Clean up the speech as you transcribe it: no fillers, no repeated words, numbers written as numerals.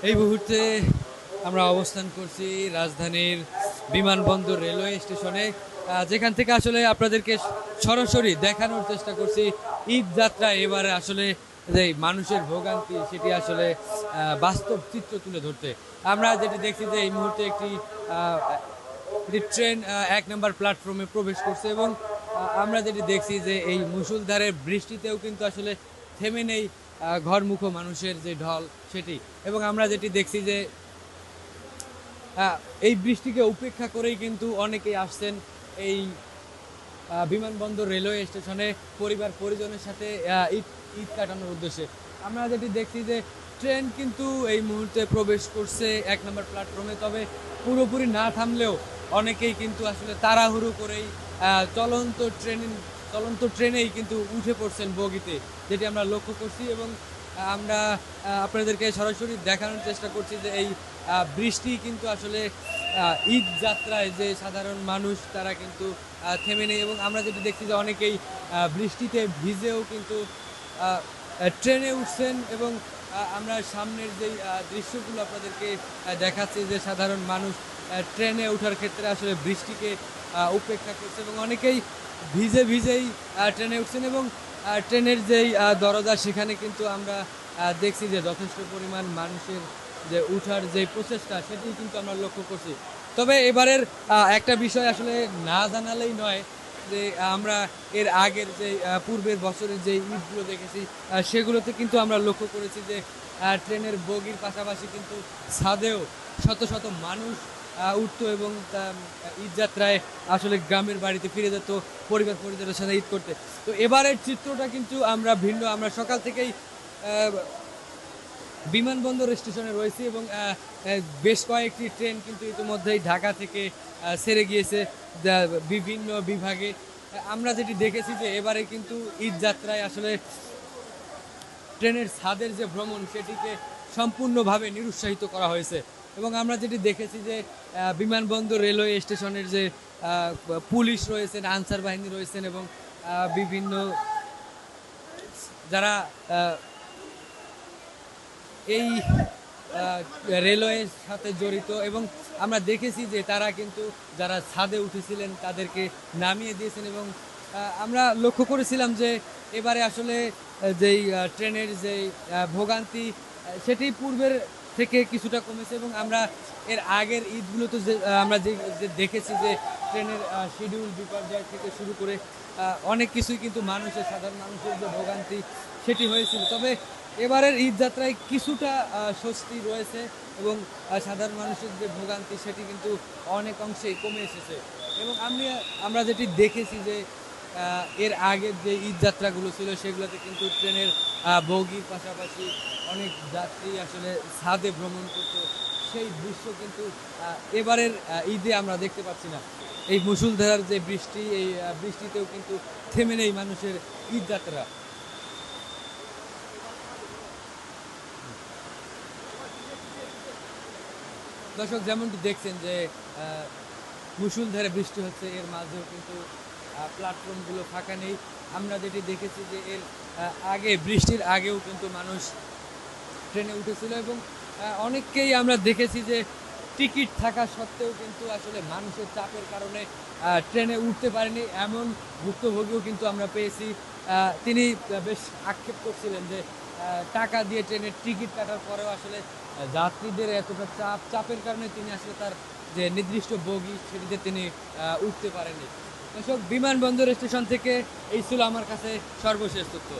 এই মুহূর্তে আমরা অবস্থান করছি রাজধানীর বিমানবন্দর রেলওয়ে স্টেশনে, যেখান থেকে আসলে আপনাদেরকে সরাসরি দেখানোর চেষ্টা করছি ঈদ যাত্রা এবারে আসলে যে মানুষের ভোগান্তি সেটি আসলে বাস্তব চিত্র তুলে ধরতে। আমরা যেটি দেখছি যে এই মুহূর্তে একটি ট্রেন ১ নম্বর প্ল্যাটফর্মে প্রবেশ করছে এবং আমরা যেটি দেখছি যে এই মুষলধারে বৃষ্টিতেও কিন্তু আসলে থেমে নেই ঘরমুখো মানুষের যে ঢল সেটি। এবং আমরা যেটি দেখছি যে এই বৃষ্টিকে উপেক্ষা করেই কিন্তু অনেকেই আসছেন এই বিমানবন্দর রেলওয়ে স্টেশনে পরিবার পরিজনের সাথে ঈদ ঈদ কাটানোর উদ্দেশ্যে। আমরা যেটি দেখছি যে ট্রেন কিন্তু এই মুহূর্তে প্রবেশ করছে ১ নম্বর প্ল্যাটফর্মে, তবে পুরোপুরি না থামলেও অনেকেই কিন্তু আসলে তাড়াহুড়ো করেই চলন্ত ট্রেনেই কিন্তু উঠে পড়ছেন বগিতে, যেটি আমরা লক্ষ্য করছি। এবং আমরা আপনাদেরকে সরাসরি দেখানোর চেষ্টা করছি যে এই বৃষ্টি কিন্তু আসলে ঈদ যাত্রায় যে সাধারণ মানুষ তারা কিন্তু থেমে নেই। এবং আমরা যেটি দেখছি যে অনেকেই বৃষ্টিতে ভিজেও কিন্তু ট্রেনে উঠছেন। এবং আমরা সামনের যেই দৃশ্যগুলো আপনাদেরকে দেখাচ্ছি যে সাধারণ মানুষ ট্রেনে ওঠার ক্ষেত্রে আসলে বৃষ্টিকে উপেক্ষা করছে এবং অনেকেই ভিজেই ট্রেনে উঠছেন। এবং ট্রেনের যেই দরজা সেখানে কিন্তু আমরা দেখছি যে যথেষ্ট পরিমাণ মানুষের যে উঠার যে প্রচেষ্টা সেটি কিন্তু আমরা লক্ষ্য করছি। তবে এবারের একটা বিষয় আসলে না জানালেই নয় যে আমরা এর আগের যে পূর্বের বছরের যে ঈদগুলো দেখেছি সেগুলোতে কিন্তু আমরা লক্ষ্য করেছি যে ট্রেনের বগির পাশাপাশি কিন্তু ছাদেও শত শত মানুষ উঠতো এবং ঈদ যাত্রায় আসলে গ্রামের বাড়িতে ফিরে যেত পরিবার পরিজনের সাথে ঈদ করতে। তো এবারের চিত্রটা কিন্তু আমরা ভিন্ন। আমরা সকাল থেকেই বিমানবন্দর স্টেশনে রয়েছি এবং বেশ কয়েকটি ট্রেন কিন্তু ইতিমধ্যেই ঢাকা থেকে ছেড়ে গিয়েছে বিভিন্ন বিভাগে। আমরা যেটি দেখেছি যে এবারে কিন্তু ঈদ যাত্রায় আসলে ট্রেনের ছাদের যে ভ্রমণ সেটিকে সম্পূর্ণভাবে নিরুৎসাহিত করা হয়েছে। এবং আমরা যেটি দেখেছি যে বিমানবন্দর রেলওয়ে স্টেশনের যে পুলিশ রয়েছেন, আনসার বাহিনী রয়েছেন এবং বিভিন্ন যারা এই রেলওয়ের সাথে জড়িত, এবং আমরা দেখেছি যে তারা কিন্তু যারা ছাদে উঠেছিলেন তাদেরকে নামিয়ে দিয়েছেন। এবং আমরা লক্ষ্য করেছিলাম যে এবারে আসলে যেই ট্রেনের যেই ভোগান্তি সেটি পূর্বের থেকে কিছুটা কমেছে। এবং আমরা এর আগের ঈদগুলোতে যে আমরা যে দেখেছি যে ট্রেনের শিডিউল বিপর্যয় থেকে শুরু করে অনেক কিছুই কিন্তু সাধারণ মানুষের যে ভোগান্তি সেটি হয়েছিল। তবে এবারের ঈদ যাত্রায় কিছুটা স্বস্তি রয়েছে এবং সাধারণ মানুষের যে ভোগান্তি সেটি কিন্তু অনেক অংশেই কমে এসেছে। এবং আমরা যেটি দেখেছি যে এর আগের যে ঈদ যাত্রাগুলো ছিল সেগুলোতে কিন্তু ট্রেনের বগির পাশাপাশি অনেক যাত্রী আসলে ছাদে ভ্রমণ করতো, সেই দৃশ্য কিন্তু এবারের ঈদে আমরা দেখতে পাচ্ছি না। এই মুষলধারার যে বৃষ্টি, এই বৃষ্টিতেও কিন্তু থেমে নেই মানুষের ঈদ যাত্রা। দর্শক যেমনটি দেখছেন যে মুষলধারে বৃষ্টি হচ্ছে, এর মাঝেও কিন্তু প্ল্যাটফর্মগুলো ফাঁকা নেই। আমরা যেটি দেখেছি যে এর আগে বৃষ্টির আগেও কিন্তু মানুষ ট্রেনে উঠেছিল এবং অনেককেই আমরা দেখেছি যে টিকিট থাকা সত্ত্বেও কিন্তু আসলে মানুষের চাপের কারণে ট্রেনে উঠতে পারেনি, এমন ভুক্তভোগীও কিন্তু আমরা পেয়েছি। তিনি বেশ আক্ষেপ করছিলেন যে টাকা দিয়ে ট্রেনের টিকিট কাটার পরেও আসলে যাত্রীদের এতটা চাপের কারণে তিনি আসলে তার যে নির্দিষ্ট বগি সেটিতে তিনি উঠতে পারেননি। দর্শক, বিমানবন্দর স্টেশন থেকে এই ছিল আমার কাছে সর্বশেষ তথ্য।